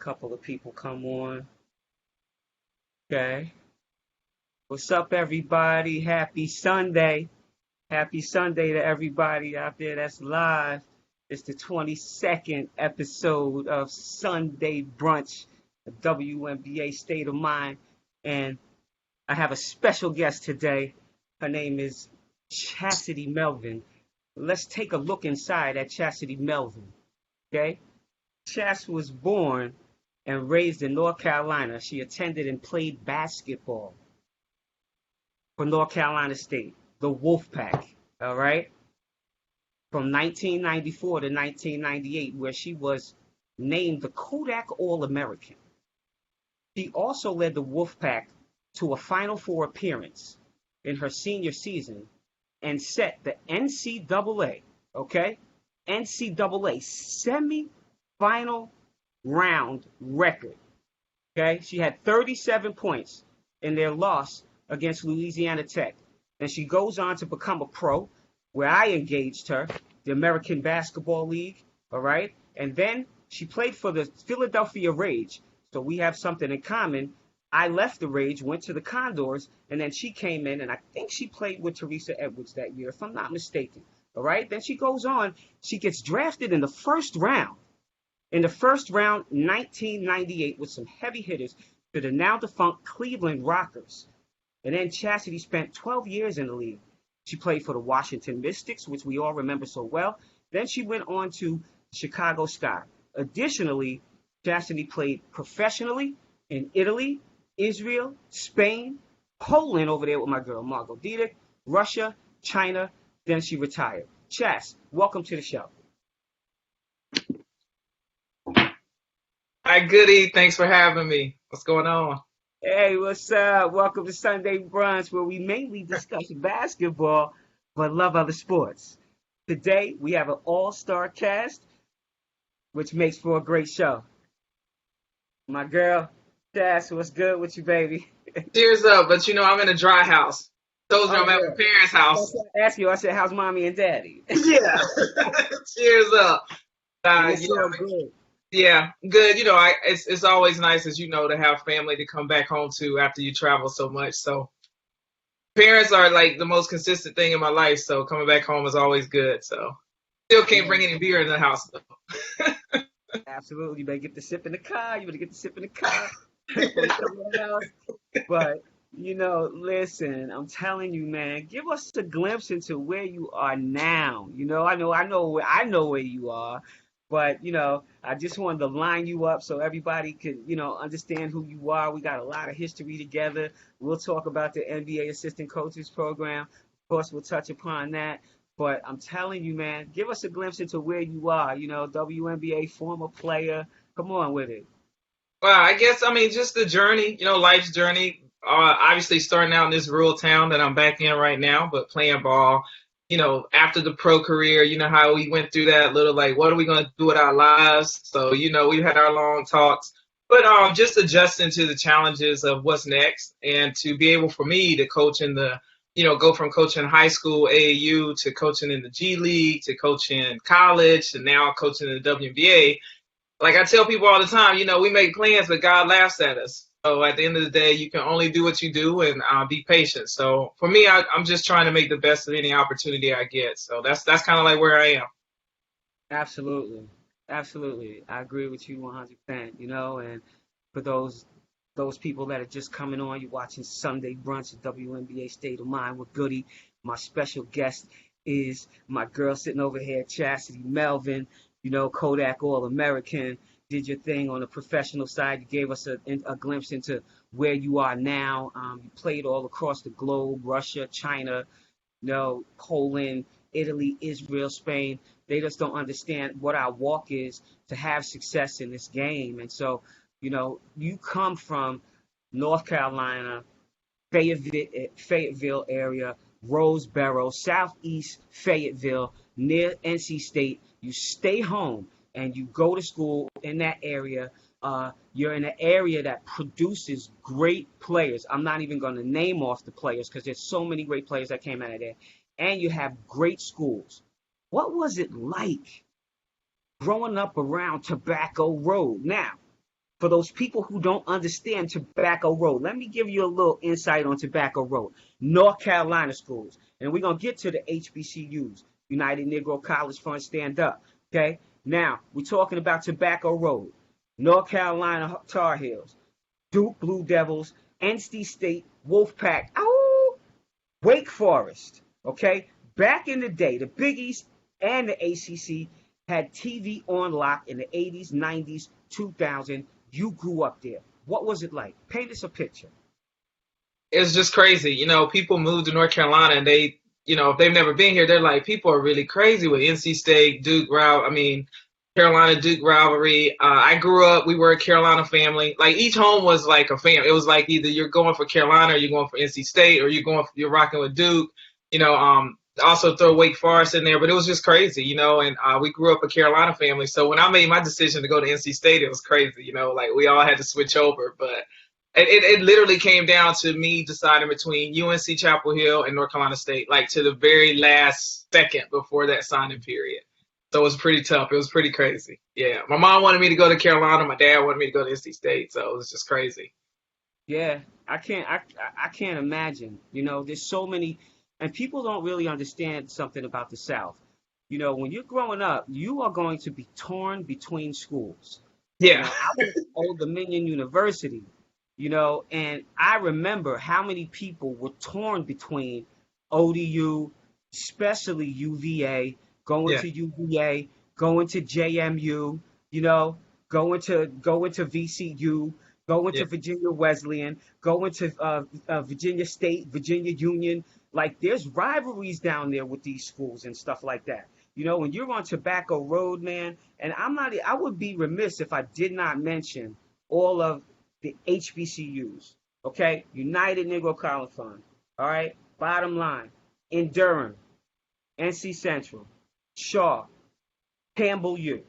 couple of people come on. Okay. What's up, everybody? Happy Sunday. Happy Sunday to everybody out there that's live. It's the 22nd episode of Sunday Brunch, the WNBA State of Mind. And I have a special guest today. Her name is Chasity Melvin. Let's take a look inside at Chasity Melvin. Okay? Chas was born and raised in North Carolina. She attended and played basketball for North Carolina State, the Wolfpack, all right? From 1994 to 1998, where she was named the Kodak All-American. She also led the Wolfpack to a Final Four appearance in her senior season and set the NCAA, okay? NCAA semi-final round record, okay? She had 37 points in their loss against Louisiana Tech. And she goes on to become a pro, where I engaged her, the American Basketball League, all right? And then she played for the Philadelphia Rage, so we have something in common. I left the Rage, went to the Condors, and then she came in, and I think she played with Teresa Edwards that year, if I'm not mistaken, all right? Then she goes on, she gets drafted in the first round. In the first round, 1998, with some heavy hitters, to the now-defunct Cleveland Rockers. And then Chasity spent 12 years in the league. She played for the Washington Mystics, which we all remember so well. Then she went on to Chicago Sky. Additionally, Chasity played professionally in Italy, Israel, Spain, Poland over there with my girl Margot Diedick, Russia, China. Then she retired. Chas, welcome to the show. Hi, Goody. Thanks for having me. What's going on? Hey, what's up? Welcome to Sunday Brunch, where we mainly discuss basketball, but love other sports. Today, we have an all-star cast, which makes for a great show. My girl, Chas, what's good with you, baby? Cheers up, but I'm in a dry house. Told you Oh, I'm at yeah. my parents' house. I asked you, I said, how's mommy and daddy? Yeah. Cheers up. It's all good. Yeah, good. It's always nice, as to have family to come back home to after you travel so much. So parents are like the most consistent thing in my life. So coming back home is always good. So still can't bring any beer in the house though. Absolutely. You better get the sip in the car. You better get the sip in the car. Before you come in the house. But, listen, I'm telling you, man, give us a glimpse into where you are now. I know where you are. But, I just wanted to line you up so everybody could, understand who you are. We got a lot of history together. We'll talk about the NBA Assistant Coaches Program. Of course, we'll touch upon that. But I'm telling you, man, give us a glimpse into where you are. WNBA former player. Come on with it. Well, just the journey, life's journey. Obviously starting out in this rural town that I'm back in right now, but playing ball, after the pro career, how we went through that little, like, what are we going to do with our lives? So, we had our long talks, but just adjusting to the challenges of what's next, and to be able for me to coach in the, go from coaching high school AAU to coaching in the G League to coaching college and now coaching in the WNBA. Like I tell people all the time, we make plans, but God laughs at us. So at the end of the day, you can only do what you do, and be patient. So for me, I'm just trying to make the best of any opportunity I get. So that's kind of like where I am. Absolutely. Absolutely. I agree with you 100%, and for those people that are just coming on, you're watching Sunday Brunch at WNBA State of Mind with Goody. My special guest is my girl sitting over here, Chasity Melvin, Kodak All-American. Did your thing on the professional side. You gave us a glimpse into where you are now. You played all across the globe, Russia, China, Poland, Italy, Israel, Spain. They just don't understand what our walk is to have success in this game. And so, you come from North Carolina, Fayetteville area, Roseboro, Southeast Fayetteville, near NC State. You stay home and you go to school in that area. You're in an area that produces great players. I'm not even going to name off the players because there's so many great players that came out of there. And you have great schools. What was it like growing up around Tobacco Road? Now, for those people who don't understand Tobacco Road, let me give you a little insight on Tobacco Road. North Carolina schools, and we're going to get to the HBCUs, United Negro College Fund, stand up. Okay? Now, we're talking about Tobacco Road, North Carolina Tar Heels, Duke Blue Devils, NC State, Wolfpack, ow, Wake Forest. Okay? Back in the day, the Big East and the ACC had TV on lock in the 80s, 90s, 2000. You grew up there. What was it like? Paint us a picture. It's just crazy. People move to North Carolina and if they've never been here, they're like, people are really crazy with NC State, Duke, Carolina Duke rivalry. I grew up, we were a Carolina family. Like each home was like a family. It was like either you're going for Carolina or you're going for NC State or you're rocking with Duke. Also throw Wake Forest in there, but it was just crazy, and we grew up a Carolina family. So when I made my decision to go to NC State, it was crazy, like we all had to switch over. But it literally came down to me deciding between UNC Chapel Hill and North Carolina State, like to the very last second before that signing period. So it was pretty tough. It was pretty crazy. Yeah. My mom wanted me to go to Carolina. My dad wanted me to go to NC State. So it was just crazy. Yeah, I can't imagine. There's so many, and people don't really understand something about the South. When you're growing up, you are going to be torn between schools. Yeah. I went to Old Dominion University, and I remember how many people were torn between ODU, especially UVA, going Yeah. to UVA, going to JMU, going to VCU, going Yeah. to Virginia Wesleyan, going to Virginia State, Virginia Union. Like there's rivalries down there with these schools and stuff like that. When you're on Tobacco Road, man, and I would be remiss if I did not mention all of the HBCUs, okay? United Negro College Fund, all right? Bottom line, in Durham, NC Central, Shaw, Campbell U,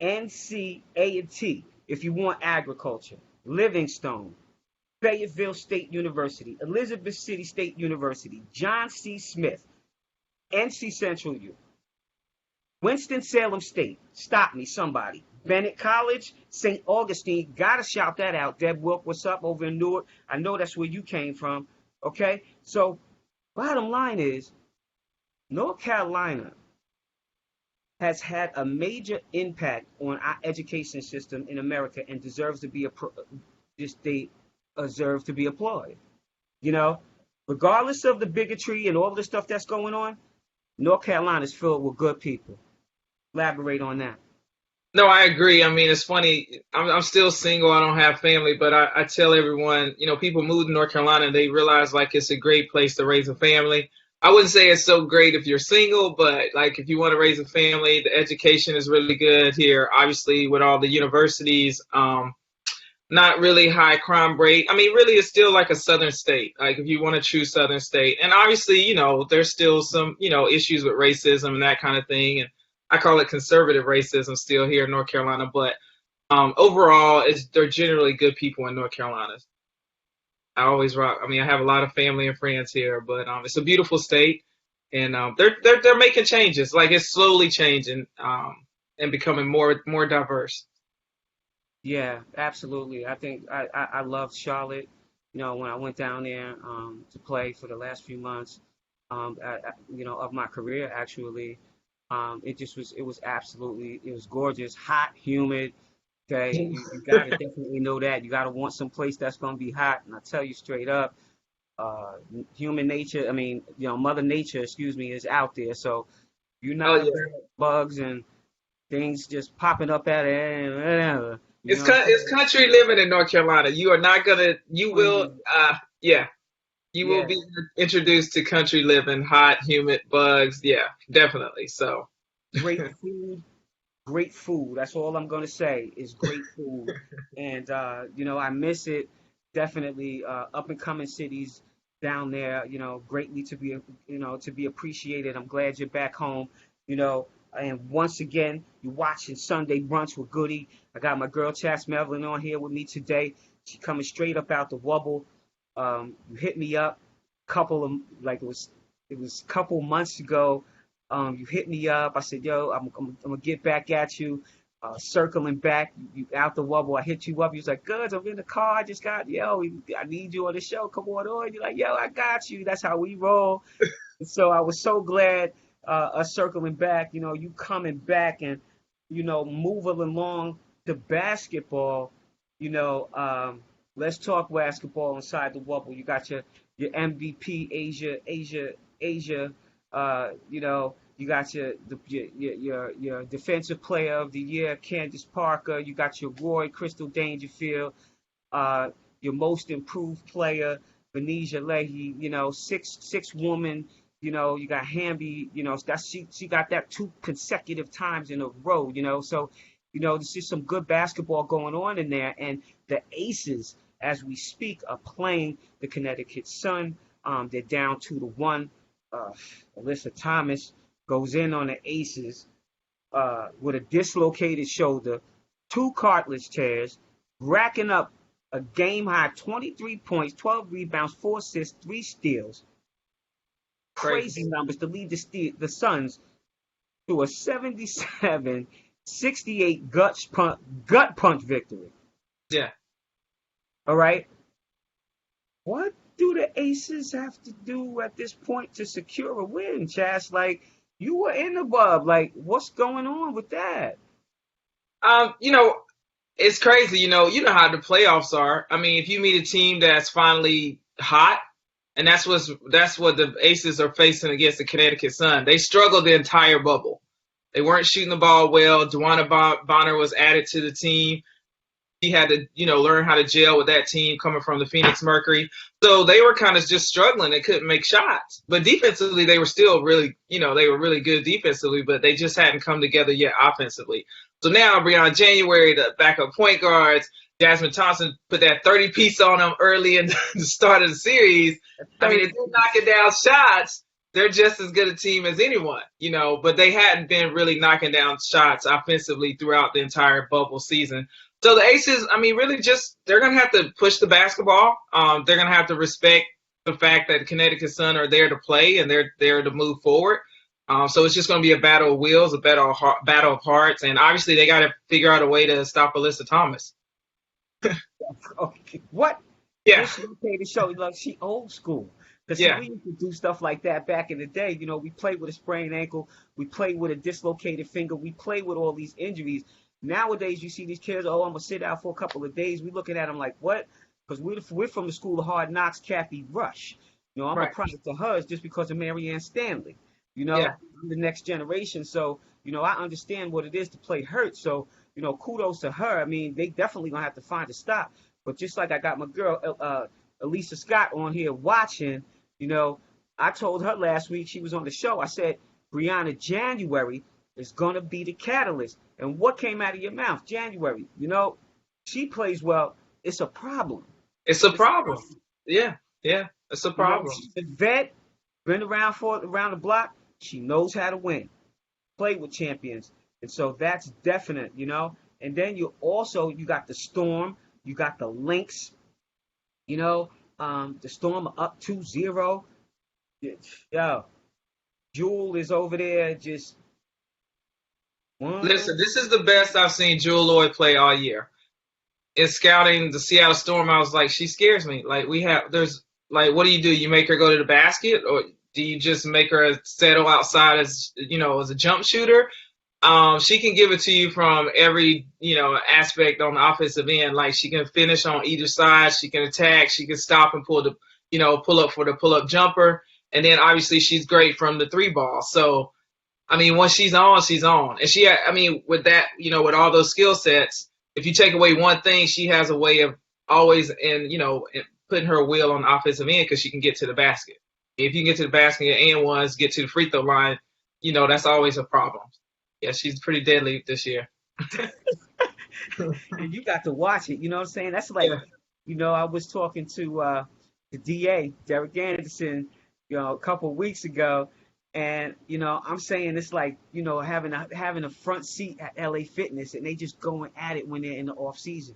NC A&T, if you want agriculture, Livingstone, Fayetteville State University, Elizabeth City State University, John C. Smith, NC Central U, Winston-Salem State, stop me, somebody. Bennett College, St. Augustine, gotta shout that out. Deb Wilk, what's up over in Newark? I know that's where you came from, okay? So, bottom line is, North Carolina has had a major impact on our education system in America and deserves to be they deserve to be applauded. Regardless of the bigotry and all the stuff that's going on, North Carolina is filled with good people. Elaborate on that. No, I agree. I mean, it's funny. I'm still single. I don't have family, but I tell everyone, people move to North Carolina and they realize like it's a great place to raise a family. I wouldn't say it's so great if you're single, but like if you want to raise a family, the education is really good here. Obviously, with all the universities, not really high crime rate. I mean, really, it's still like a southern state. Like if you want to choose southern state, and obviously, there's still some, issues with racism and that kind of thing. And I call it conservative racism still here in North Carolina. But overall, they're generally good people in North Carolina. I always rock. I mean, I have a lot of family and friends here, but it's a beautiful state, and they're making changes. Like it's slowly changing and becoming more diverse. Yeah, absolutely. I think I loved Charlotte. When I went down there to play for the last few months, of my career, actually, it was absolutely, it was gorgeous, hot, humid. Okay, you gotta definitely know that. You gotta want some place that's gonna be hot. And I tell you straight up, human nature. I mean, Mother Nature, excuse me, is out there. So you're not Oh about yeah. bugs and things just popping up at it, whatever. You It's know what I'm it's saying? country living in North Carolina. You are not gonna. You will. Mm, Yeah. You will yeah, be introduced to country living, hot, humid, bugs. Yeah, definitely. So. great food, great food. That's all I'm gonna say is great food. And I miss it definitely. Up and coming cities down there, greatly to be appreciated. I'm glad you're back home. You know, and once again, you're watching Sunday Brunch with Goody. I got my girl Melvin on here with me today. She coming straight up out the Wubble. You hit me up couple of like it was a couple months ago. You hit me up. I said, "Yo, I'm gonna get back at you." circling back, you out the wubble, I hit you up. You was like, "Good, I'm in the car. I just got I need you on the show. Come on." You're like, "Yo, I got you." That's how we roll. And so I was so glad us circling back. You coming back and moving along the basketball. You know, let's talk basketball inside the wubble. You got your MVP Asia. You got your defensive player of the year, Candace Parker. You got your Roy Crystal Dangerfield, uh, your most improved player, Venetia Leahy. Six woman. You got Hamby. She got that two consecutive times in a row. So there's just some good basketball going on in there, and the Aces, as we speak, are playing the Connecticut Sun. They're down 2-1. Uh, Alyssa Thomas goes in on the Aces with a dislocated shoulder, two cartilage tears, racking up a game high 23 points, 12 rebounds, 4 assists, 3 steals. Crazy numbers to lead the Suns to a 77-68 gut punch victory. Yeah. All right. What do the Aces have to do at this point to secure a win, Chas? Like, you were in the bub. Like, what's going on with that? You know, it's crazy. You know how the playoffs are. I mean, if you meet a team that's finally hot, and that's what the Aces are facing against the Connecticut Sun. They struggled the entire bubble. They weren't shooting the ball well. Dewana Bonner was added to the team. He had to, learn how to gel with that team coming from the Phoenix Mercury. So they were kind of just struggling. They couldn't make shots. But defensively, they were still really, they were really good defensively, but they just hadn't come together yet offensively. So now, Breon January, the backup point guards, Jasmine Thompson put that 30-piece on them early in the start of the series. I mean, if they're knocking down shots, they're just as good a team as anyone, but they hadn't been really knocking down shots offensively throughout the entire bubble season. So the Aces, I mean, really just they're going to have to push the basketball. They're going to have to respect the fact that the Connecticut Sun are there to play and they're there to move forward. So it's just going to be a battle of wills, a battle of hearts, and obviously they got to figure out a way to stop Alyssa Thomas. Okay, what? Yeah. Okay, to show like she old school. Because we used to do stuff like that back in the day. We played with a sprained ankle, we played with a dislocated finger, we played with all these injuries. Nowadays, you see these kids, I'm going to sit out for a couple of days. We're looking at them like, what? Because we're from the school of hard knocks, Kathy Rush. I'm a product of hers just because of Marianne Stanley. I'm the next generation. So, I understand what it is to play hurt. So, kudos to her. I mean, they definitely going to have to find a stop. But just like I got my girl, Elisa Scott, on here watching, I told her last week, she was on the show, I said, Breonna January is going to be the catalyst. And what came out of your mouth? January. She plays well. It's a problem. It's a problem. Yeah. It's a problem. She's a vet, been around the block. She knows how to win, play with champions. And so that's definite, And then you got the Storm, you got the Lynx, the Storm are up 2-0. Yo, Jewel is over there just. Listen, this is the best I've seen Jewel Lloyd play all year. In scouting the Seattle Storm, I was like, she scares me. Like, what do? You make her go to the basket, or do you just make her settle outside as a jump shooter? She can give it to you from every, aspect on the offensive end. Like, she can finish on either side. She can attack. She can stop and pull up for the pull-up jumper. And then, obviously, she's great from the 3-ball. So, I mean, once she's on, she's on. And with that, with all those skill sets, if you take away one thing, she has a way of always, putting her wheel on the offensive end because she can get to the basket. If you can get to the basket and ones, get to the free throw line, that's always a problem. Yeah, she's pretty deadly this year. And you got to watch it. You know what I'm saying? That's like, I was talking to the DA, Derek Anderson, a couple of weeks ago. And, I'm saying it's like, having a front seat at LA Fitness and they just going at it when they're in the off season.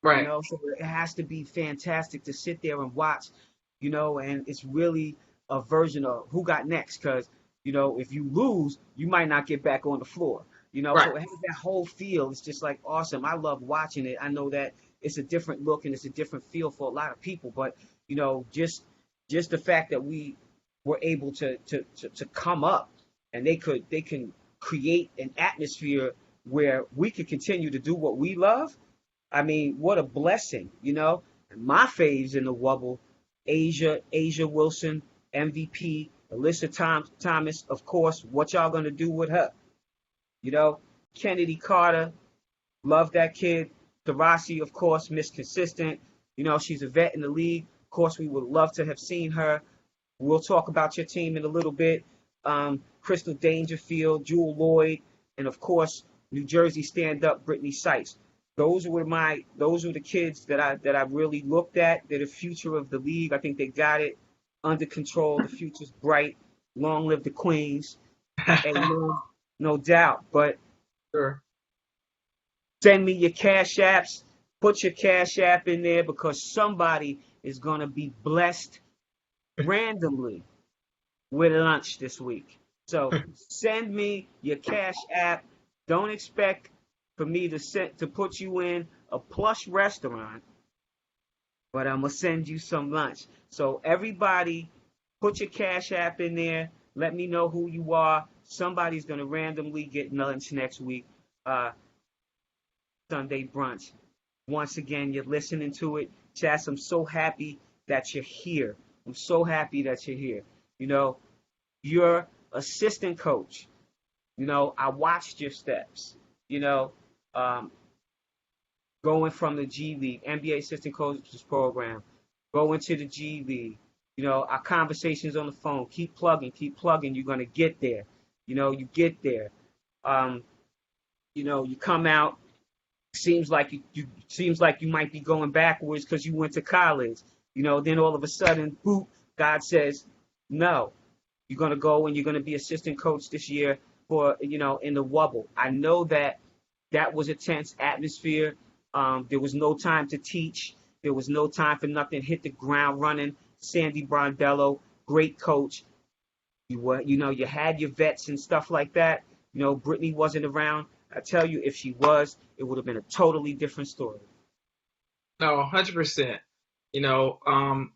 Right. So it has to be fantastic to sit there and watch, and it's really a version of who got next. Because, if you lose, you might not get back on the floor. So Right. it has that whole feel. It's just like awesome. I love watching it. I know that it's a different look and it's a different feel for a lot of people, but just the fact that we were able to come up and they can create an atmosphere where we could continue to do what we love. I mean, what a blessing. My faves in the Wubble, Asia Wilson, MVP, Thomas, of course. What y'all gonna do with her? You know, Kennedy Carter, love that kid. Tarasi, of course, Miss Consistent. She's a vet in the league. Of course, we would love to have seen her. We'll talk about your team in a little bit. Crystal Dangerfield, Jewel Lloyd, and of course, New Jersey stand-up Brittany Sykes. Those were the kids that I really looked at. They're the future of the league. I think they got it under control. The future's bright. Long live the Queens. And no doubt. But Sure. send me your cash apps. Put your cash app in there because somebody is gonna be blessed randomly with lunch this week. So send me your cash app. Don't expect for me to put you in a plush restaurant, but I'm gonna send you some lunch. So everybody, put your cash app in there. Let me know who you are. Somebody's gonna randomly get lunch next week. Uh, Sunday brunch. Once again, you're listening to it. Chas, I'm so happy that you're here. I'm so happy that you're here. You know, your assistant coach. I watched your steps. You know, um, going from the G League, NBA assistant coaches program, going to the G League. Our conversations on the phone. Keep plugging, keep plugging. You're gonna get there. You get there. Um, you come out. Seems like you might be going backwards because you went to college. Then all of a sudden, boop, God says, no, you're gonna go and you're gonna be assistant coach this year for in the Wubble. I know that was a tense atmosphere. There was no time to teach. There was no time for nothing. Hit the ground running. Sandy Brondello, great coach. You had your vets and stuff like that. Brittany wasn't around. I tell you, if she was, it would have been a totally different story. No, 100%.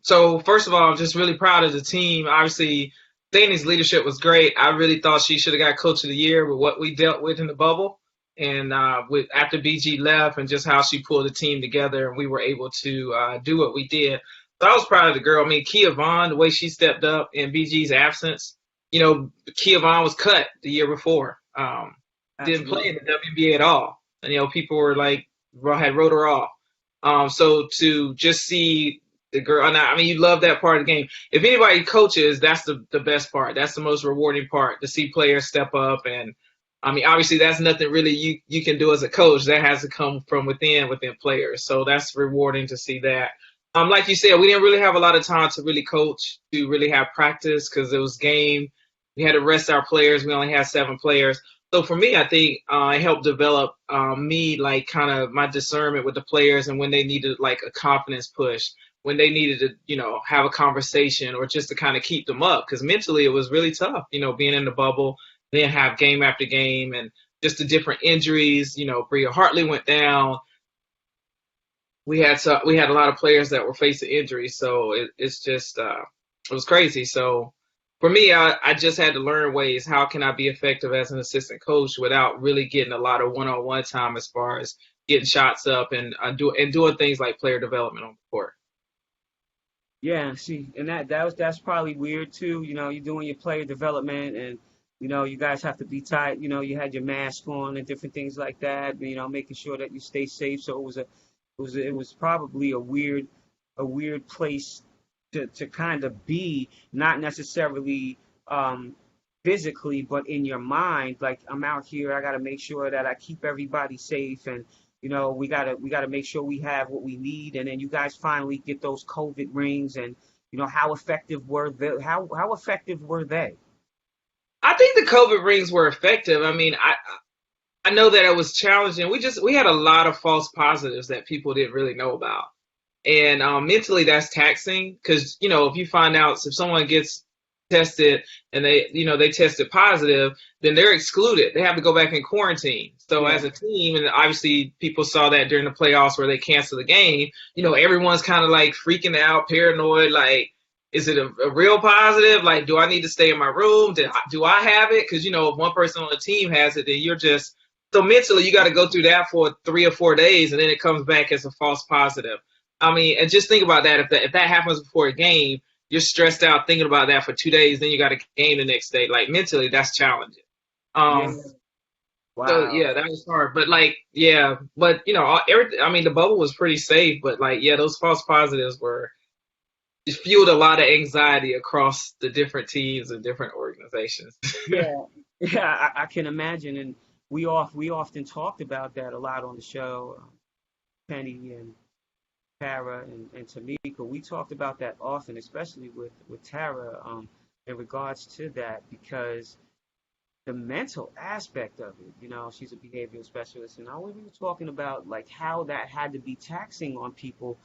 So first of all, I'm just really proud of the team. Obviously, Danny's leadership was great. I really thought she should have got Coach of the Year with what we dealt with in the bubble, and with after BG left, and just how she pulled the team together, and we were able to do what we did. So I was proud of the girl. I mean, Kia Vaughn, the way she stepped up in BG's absence. Kia Vaughn was cut the year before. Didn't play in the WNBA at all. And people were like, had wrote her off. So to just see the girl, and I mean, you love that part of the game. If anybody coaches, that's the best part. That's the most rewarding part, to see players step up. And I mean, obviously, that's nothing really you can do as a coach. That has to come from within players. So that's rewarding to see that. Like you said, we didn't really have a lot of time to really coach, to really have practice, because it was game. We had to rest our players. We only had 7 players. So for me, I think it helped develop me, like, kind of my discernment with the players, and when they needed like a confidence push, when they needed to, have a conversation, or just to kind of keep them up, because mentally it was really tough, being in the bubble, then have game after game, and just the different injuries. Bria Hartley went down. We had a lot of players that were facing injuries, so it's just it was crazy. So for me, I just had to learn ways. How can I be effective as an assistant coach without really getting a lot of one-on-one time, as far as getting shots up and doing things like player development on the court. Yeah, see, and that's probably weird too. You're doing your player development, and you guys have to be tight. You had your mask on and different things like that. Making sure that you stay safe. So it was probably a weird place to kind of be, not necessarily physically, but in your mind. Like, I'm out here, I got to make sure that I keep everybody safe, and we gotta make sure we have what we need. And then you guys finally get those COVID rings, and how effective were they? How effective were they? I think the COVID rings were effective. I mean, I know that it was challenging. We had a lot of false positives that people didn't really know about. And mentally, that's taxing, because if you find out, if someone gets tested and they tested positive, then they're excluded. They have to go back in quarantine. So Yeah. as a team, and obviously people saw that during the playoffs where they canceled the game, everyone's kind of like freaking out, paranoid, like, is it a real positive? Like, do I need to stay in my room? Do I have it? Because, if one person on the team has it, then you're just, so mentally you got to go through that for 3 or 4 days and then it comes back as a false positive. I mean, and just think about that. If that happens before a game, you're stressed out thinking about that for 2 days, then you got a game the next day. Like mentally, that's challenging. Yeah. So Wow. yeah, that was hard. But like, yeah, but everything. I mean, the bubble was pretty safe, but like, yeah, those false positives were it fueled a lot of anxiety across the different teams and different organizations. Yeah. Yeah, I can imagine, and we often talked about that a lot on the show. Penny and Tara and Tamika, we talked about that often, especially with Tara, in regards to that, because the mental aspect of it, she's a behavioral specialist, and we were talking about like how that had to be taxing on people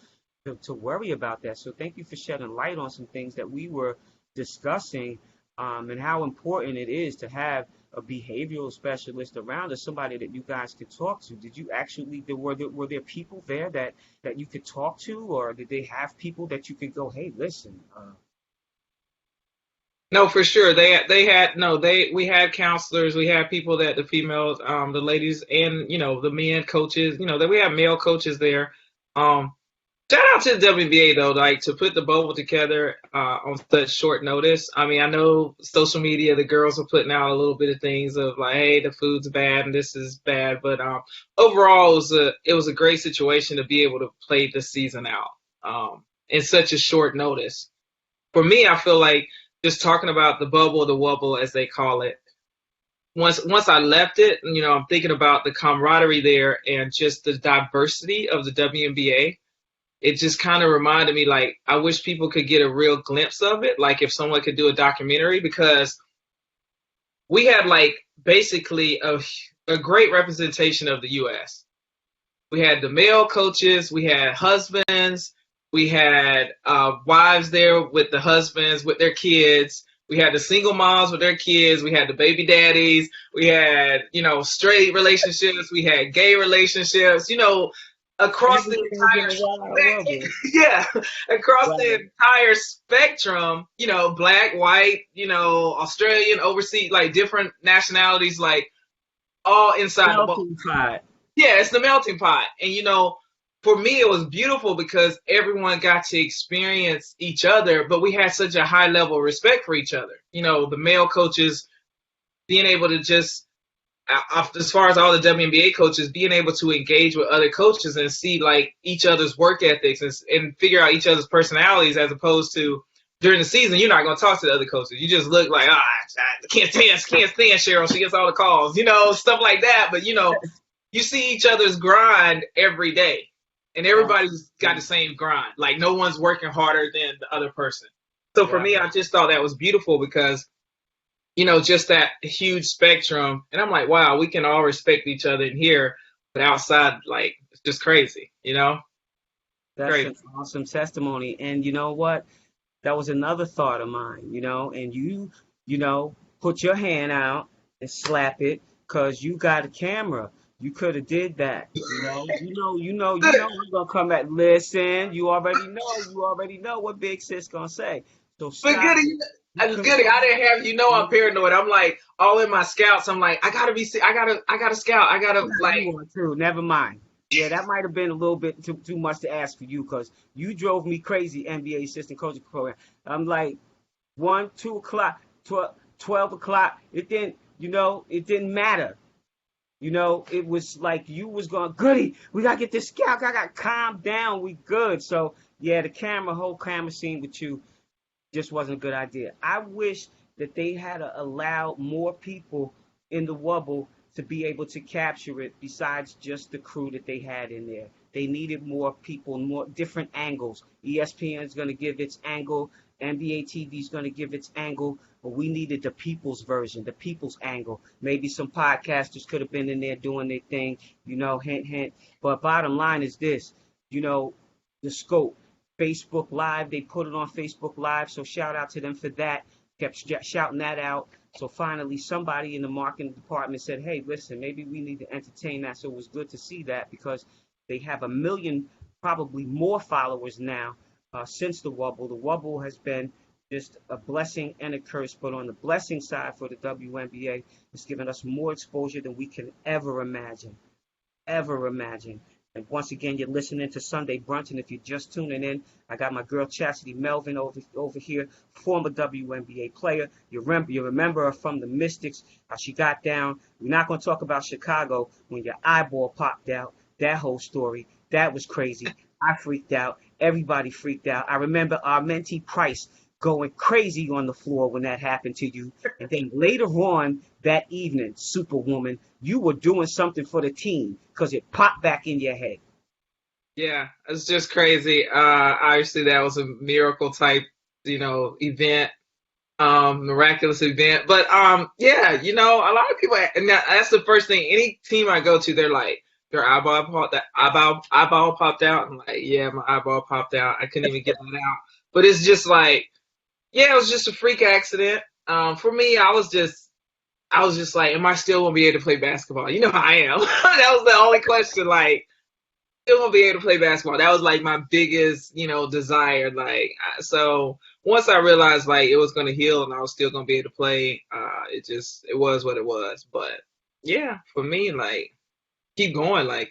to worry about that. So thank you for shedding light on some things that we were discussing, and how important it is to have a behavioral specialist around, or somebody that you guys could talk to. Did you actually, were there people there that you could talk to, or did they have people that you could go, hey, listen, No, for sure. They had no they we had counselors, we had people that the females, the ladies, and the men coaches, that we have male coaches there. Um, Shout out to the WNBA though, like to put the bubble together on such short notice. I mean, I know social media, the girls are putting out a little bit of things of like, hey, the food's bad and this is bad, but overall, it was a great situation to be able to play the season out in such a short notice. For me, I feel like just talking about the bubble, the wubble as they call it. Once I left it, I'm thinking about the camaraderie there and just the diversity of the WNBA. It just kind of reminded me like I wish people could get a real glimpse of it, like if someone could do a documentary, because we had like basically a great representation of the US. We had the male coaches, we had husbands, we had wives there with the husbands with their kids, we had the single moms with their kids, we had the baby daddies, we had straight relationships, we had gay relationships, across the everything was in a wild entire rubble. yeah, across the Wow. entire spectrum, black, white, Australian, overseas, like different nationalities, like all inside the boat. Melting pot. Yeah, it's the melting pot. And for me it was beautiful because everyone got to experience each other, but we had such a high level of respect for each other. The male coaches being able to just as far as all the WNBA coaches being able to engage with other coaches and see like each other's work ethics and figure out each other's personalities, as opposed to during the season you're not going to talk to the other coaches. You just look like I can't stand Cheryl. She gets all the calls, stuff like that. But you see each other's grind every day, and everybody's got the same grind. Like no one's working harder than the other person. So for Yeah. me, I just thought that was beautiful because just that huge spectrum. And I'm like, wow, we can all respect each other in here, but outside, like, it's just crazy. That's Crazy. an awesome testimony. And you know what? That was another thought of mine, and put your hand out and slap it because you got a camera. You could have did that, I'm gonna come back. Listen, you already know what Big Sis gonna say. So But stop Goody, it. You could have Goody, I didn't have I'm paranoid. I'm like all in my scouts. I'm like I gotta scout. I gotta you like want to. Never mind. Yeah, that might have been a little bit too much to ask for you because you drove me crazy, NBA assistant coaching program. I'm like 1, 2 o'clock, 12 o'clock. It didn't matter. It was like you was going, Goody, we gotta get this scout. I got calm down. We good. So yeah, whole camera scene with you just wasn't a good idea. I wish that they had allowed more people in the Wubble to be able to capture it besides just the crew that they had in there. They needed more people, more different angles. ESPN is going to give its angle. NBA TV is going to give its angle. But we needed the people's version, the people's angle. Maybe some podcasters could have been in there doing their thing, hint, hint. But bottom line is this, the scope. Facebook Live. They put it on Facebook Live, so shout out to them for that. kept shouting that out. So finally, somebody in the marketing department said, "Hey, listen, maybe we need to entertain that." So it was good to see that because they have a million, probably more followers now since the Wubble. The Wubble has been just a blessing and a curse. But on the blessing side for the WNBA, it's given us more exposure than we can ever imagine. And once again, you're listening to Sunday Brunch, and if you're just tuning in, I got my girl Chasity Melvin over here, former WNBA player. You remember her from the Mystics, how she got down. We're not going to talk about Chicago when your eyeball popped out. That whole story, that was crazy. I freaked out. Everybody freaked out. I remember our mentee Price going crazy on the floor when that happened to you. And then later on that evening, Superwoman, you were doing something for the team because it popped back in your head. Yeah, it's just crazy. Obviously, that was a miracle type, event, miraculous event. But yeah, a lot of people, and that's the first thing. Any team I go to, they're like, their eyeball popped out. I'm like, yeah, my eyeball popped out. I couldn't even get that out. But it's just like, yeah, it was just a freak accident. For me, I was just like, am I still gonna be able to play basketball? You know how I am. That was the only question. Like, still gonna be able to play basketball. That was like my biggest, desire. Like, so once I realized like it was gonna heal and I was still gonna be able to play, it was what it was. But yeah, for me, like, keep going. Like,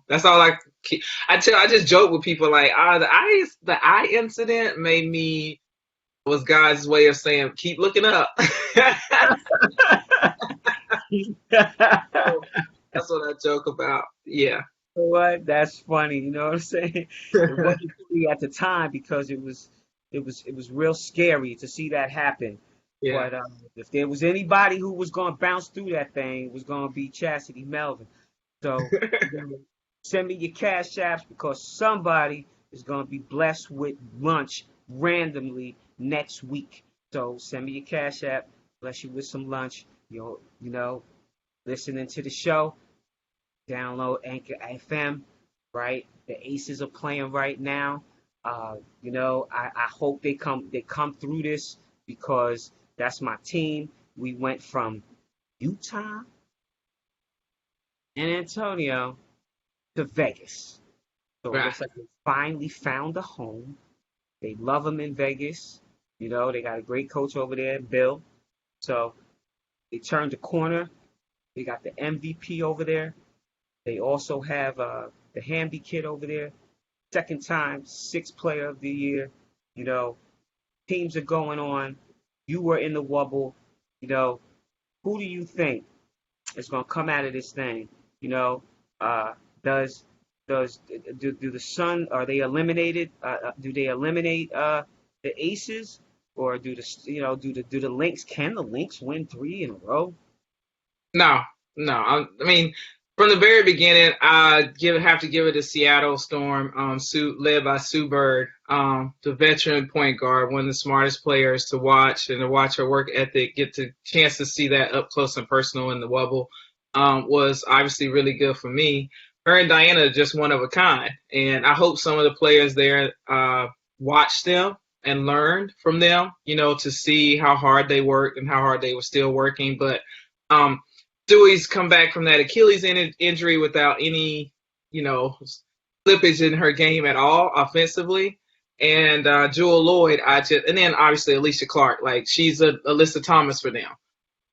that's all I keep. I just joke with people like, the eye incident made me was God's way of saying keep looking up. So that's what I joke about. Yeah. What? That's funny. You know what I'm saying? It wasn't funny at the time because it was real scary to see that happen. Yeah. But if there was anybody who was going to bounce through that thing, it was going to be Chasity Melvin. So send me your cash apps because somebody is going to be blessed with lunch randomly next week. So send me your cash app, bless you with some lunch. Listening to the show, download Anchor FM, right? The Aces are playing right now. I hope they come through this because that's my team. We went from Utah and Antonio to Vegas. So it Right. looks like they finally found a home. They love them in Vegas. They got a great coach over there, Bill. So they turned the corner. They got the MVP over there. They also have the Hamby kid over there. Second time, sixth player of the year. You know, Teams are going on. You were in the wubble. You know, who do you think is going to come out of this thing? You know, uh, does do the Sun are they eliminated? Do they eliminate the Aces, or do the Lynx? Can the Lynx win three in a row? No, no. I mean, from the very beginning, have to give it to Seattle Storm, led by Sue Bird, the veteran point guard, one of the smartest players to watch, and to watch her work ethic, get the chance to see that up close and personal in the Wubble, was obviously really good for me. Her and Diana are just one of a kind, and I hope some of the players there watched them and learned from them, to see how hard they worked and how hard they were still working. But um, Dewey's come back from that Achilles injury without any, slippage in her game at all offensively. And Jewel Lloyd, and then obviously Alicia Clark, like she's a Alyssa Thomas for them.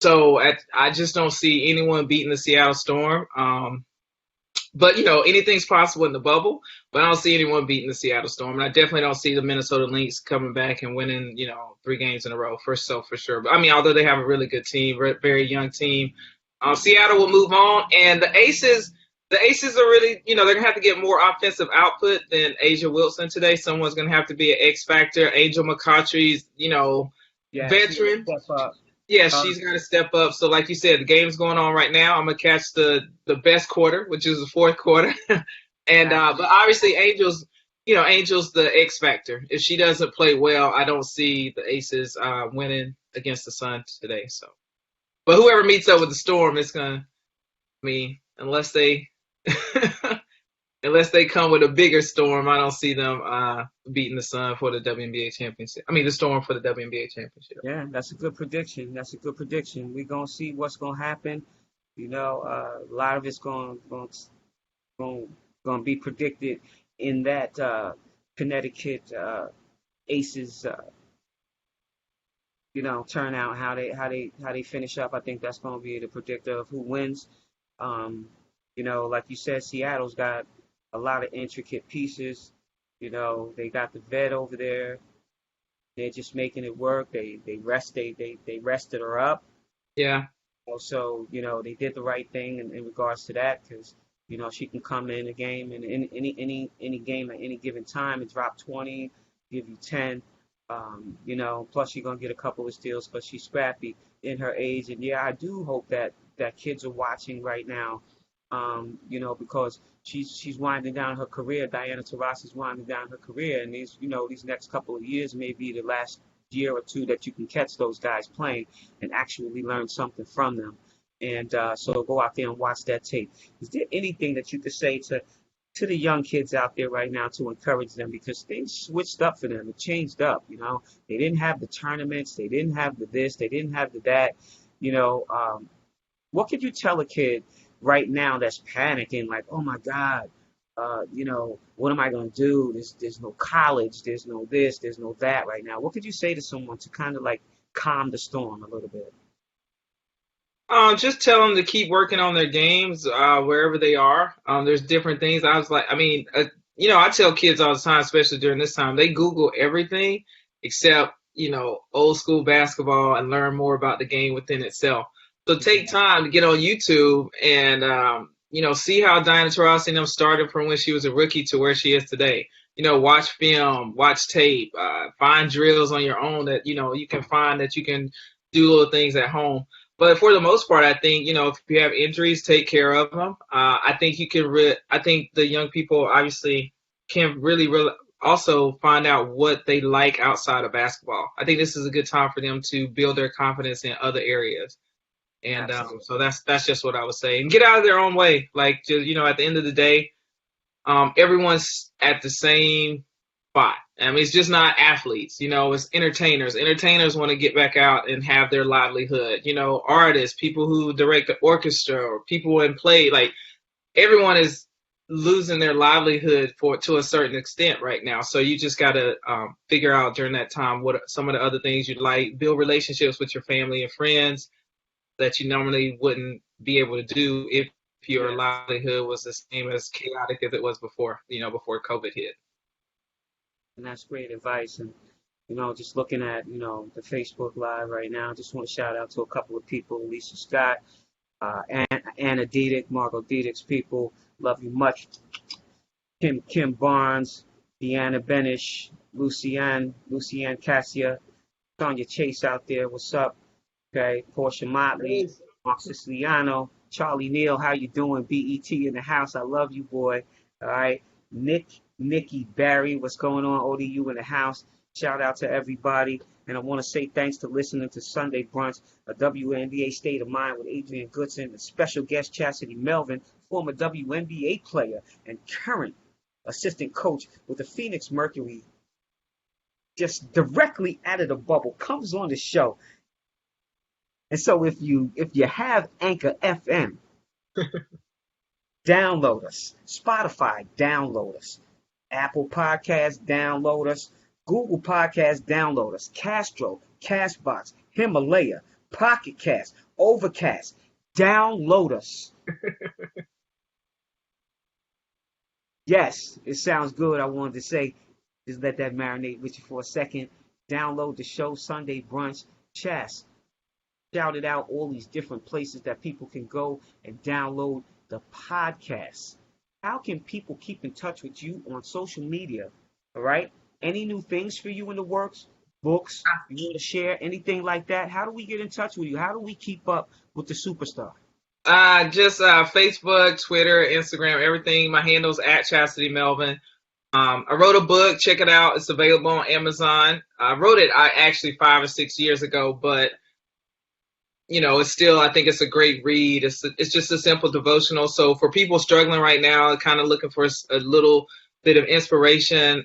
So I just don't see anyone beating the Seattle Storm. But anything's possible in the bubble. But I don't see anyone beating the Seattle Storm, and I definitely don't see the Minnesota Lynx coming back and winning, 3 games in a row for sure. But I mean, although they have a really good team, very young team, Seattle will move on, and the Aces. The Aces are really, they're gonna have to get more offensive output than Asia Wilson today. Someone's gonna have to be an X factor. Angel McCautry's, Yeah, she will veteran. step up. Yeah, Um, she's got to step up. So, like you said, the game's going on right now. I'm gonna catch the best quarter, which is the fourth quarter, and but obviously, Angel's the X factor. If she doesn't play well, I don't see the Aces winning against the Sun today. So, but whoever meets up with the Storm is gonna, I mean, unless they unless they come with a bigger storm, I don't see them beating the Sun for the WNBA championship. I mean, the Storm for the WNBA championship. Yeah, that's a good prediction. That's a good prediction. We're gonna see what's gonna happen. A lot of it's going gonna be predicted in that Connecticut Aces, turnout, how they finish up. I think that's gonna be the predictor of who wins. Um, like you said, Seattle's got a lot of intricate pieces. They got the vet over there. They're just making it work. They rested her up. Yeah. Also, they did the right thing in regards to that because, she can come in a game and in any game at any given time and drop 20, give you 10. Plus you're gonna get a couple of steals because she's scrappy in her age. And yeah, I do hope that kids are watching right now, because she's winding down her career. Diana Taurasi's winding down her career, and these next couple of years may be the last year or two that you can catch those guys playing and actually learn something from them. And so go out there and watch that tape. Is there anything that you could say to the young kids out there right now to encourage them because things switched up for them. It changed up, They didn't have the tournaments, they didn't have the this, they didn't have the that. You know, what could you tell a kid right now that's panicking, like, oh my God, what am I going to do? There's no college, there's no this, there's no that right now. What could you say to someone to kind of like calm the storm a little bit? Just tell them to keep working on their games wherever they are. There's different things. I tell kids all the time, especially during this time, they Google everything except, old school basketball and learn more about the game within itself. So take time to get on YouTube and, see how Diana Taurasi and them started from when she was a rookie to where she is today. Watch film, watch tape, find drills on your own that, you can find that you can do little things at home. But for the most part, I think, if you have injuries, take care of them. I think I think the young people obviously can really also find out what they like outside of basketball. I think this is a good time for them to build their confidence in other areas. And so that's just what I would say. And get out of their own way. Like, just, at the end of the day, everyone's at the same spot. I mean, it's just not athletes, it's entertainers. Entertainers want to get back out and have their livelihood, artists, people who direct the orchestra or people in play, like everyone is losing their livelihood to a certain extent right now. So you just got to figure out during that time what some of the other things you'd like, build relationships with your family and friends that you normally wouldn't be able to do if your livelihood was the same as chaotic as it was before, before COVID hit. And that's great advice. And, just looking at, the Facebook Live right now, I just want to shout out to a couple of people, Lisa Scott, Anna Diedick, Margot Diedick's people, love you much. Kim Barnes, Deanna Benish, Lucianne Cassia, Sonia Chase out there, what's up? Okay, Portia Motley, Mark Siciliano, Charlie Neal, how you doing? BET in the house, I love you, boy. All right, Nikki Barry, what's going on? ODU in the house. Shout out to everybody. And I want to say thanks to listening to Sunday Brunch, a WNBA State of Mind with Adrian Goodson, and special guest Chasity Melvin, former WNBA player and current assistant coach with the Phoenix Mercury, just directly out of the bubble, comes on the show. And so if you have Anchor FM, download us. Spotify, download us. Apple Podcasts, download us. Google Podcasts, download us. Castro, Castbox, Himalaya, Pocket Cast, Overcast, download us. Yes, it sounds good. I wanted to say, just let that marinate with you for a second. Download the show, Sunday Brunch. Chas shouted out all these different places that people can go and download the podcast. How can people keep in touch with you on social media? All right. Any new things for you in the works? Books you want to share? Anything like that? How do we get in touch with you? How do we keep up with the superstar? Just Facebook, Twitter, Instagram, everything. My handle's at Chasity Melvin. I wrote a book. Check it out. It's available on Amazon. I wrote it actually 5 or 6 years ago, but it's still, I think it's a great read. It's just a simple devotional. So for people struggling right now, kind of looking for a little bit of inspiration,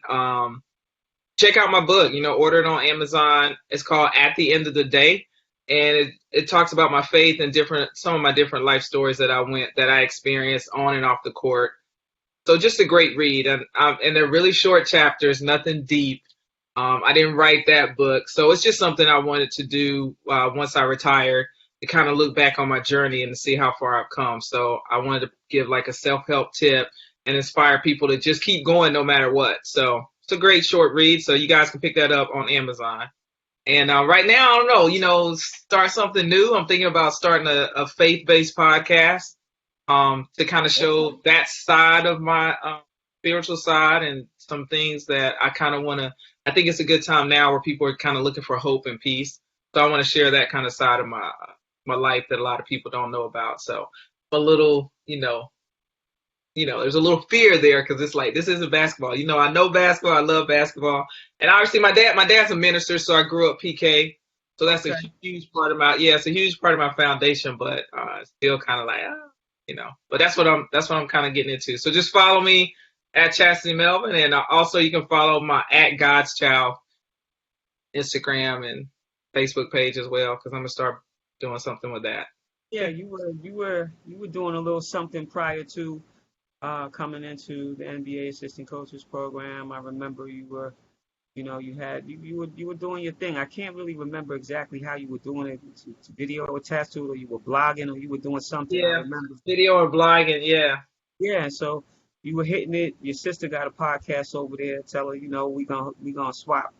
check out my book. Order it on Amazon. It's called At the End of the Day, and it talks about my faith and some of my different life stories that I experienced on and off the court. So just a great read, and they're really short chapters, nothing deep. I didn't write that book, so it's just something I wanted to do once I retired, to kind of look back on my journey and to see how far I've come. So I wanted to give like a self-help tip and inspire people to just keep going no matter what. So it's a great short read, so you guys can pick that up on Amazon. And right now, I don't know, start something new. I'm thinking about starting a faith-based podcast, to kind of show that side of my spiritual side and some things that I kind of want to. I think it's a good time now where people are kind of looking for hope and peace. So I want to share that kind of side of my life that a lot of people don't know about. So a little, there's a little fear there because it's like, this isn't basketball. I know basketball. I love basketball. And obviously my dad's a minister, so I grew up PK. So that's a huge part of it's a huge part of my foundation, but still kind of like, but that's what I'm kind of getting into. So just follow me at Chasity Melvin, and also you can follow my at God's Child Instagram and Facebook page as well, because I'm gonna start doing something with that. Yeah, you were doing a little something prior to coming into the NBA assistant coaches program. I remember you were, you were doing your thing. I can't really remember exactly how you were doing it, to video attached to it, or you were blogging, or you were doing something. I Yeah, remember. video or blogging. Yeah. Yeah, so you were hitting it. Your sister got a podcast over there. Tell her, we gonna swap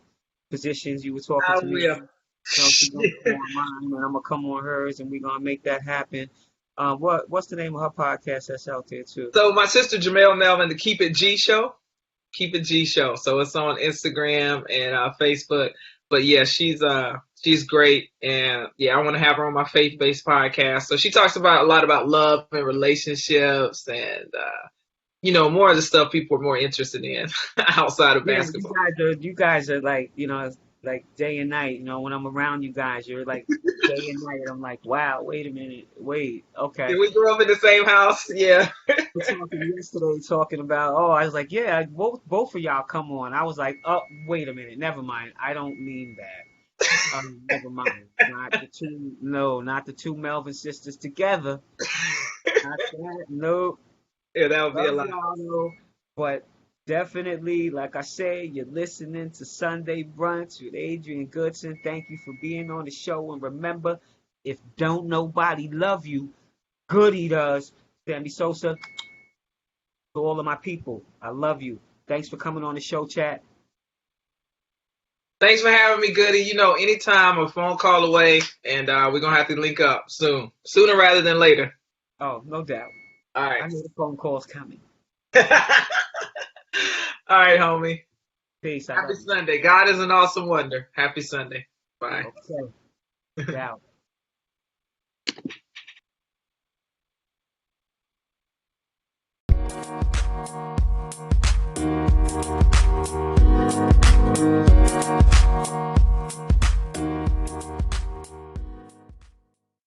positions. You were talking I to me. will. She's gonna come on mine, and I'm gonna come on hers, and we're gonna make that happen. What's the name of her podcast that's out there too? So my sister Jamel Melvin, the Keep It G Show. Keep It G Show. So it's on Instagram and Facebook. But yeah, she's great, and yeah, I want to have her on my faith-based podcast. So she talks about a lot about love and relationships, and more of the stuff people are more interested in outside of Yeah, basketball. you guys are like, like day and night. When I'm around you guys, you're like day and night. I'm like, wow, wait a minute, wait, okay. Yeah, we grew up in the same house. Yeah. We're talking yesterday, talking about, I was like, yeah, both of y'all come on. I was like, oh, wait a minute, never mind. I don't mean that. Never mind. Not the two Melvin sisters together. Not that. No. Yeah, that would be a Love lot. y'all, though, but definitely, like I say, you're listening to Sunday Brunch with Adrian Goodson. Thank you for being on the show. And remember, if don't nobody love you, Goody does. Sammy Sosa, to all of my people, I love you. Thanks for coming on the show, chat. Thanks for having me, Goody. Anytime, a phone call away, and we're gonna have to link up soon, sooner rather than later. Oh, no doubt. All right. I know the phone call's coming. All right, homie. Peace. Happy Sunday. God is an awesome wonder. Happy Sunday. Bye. Okay. Out.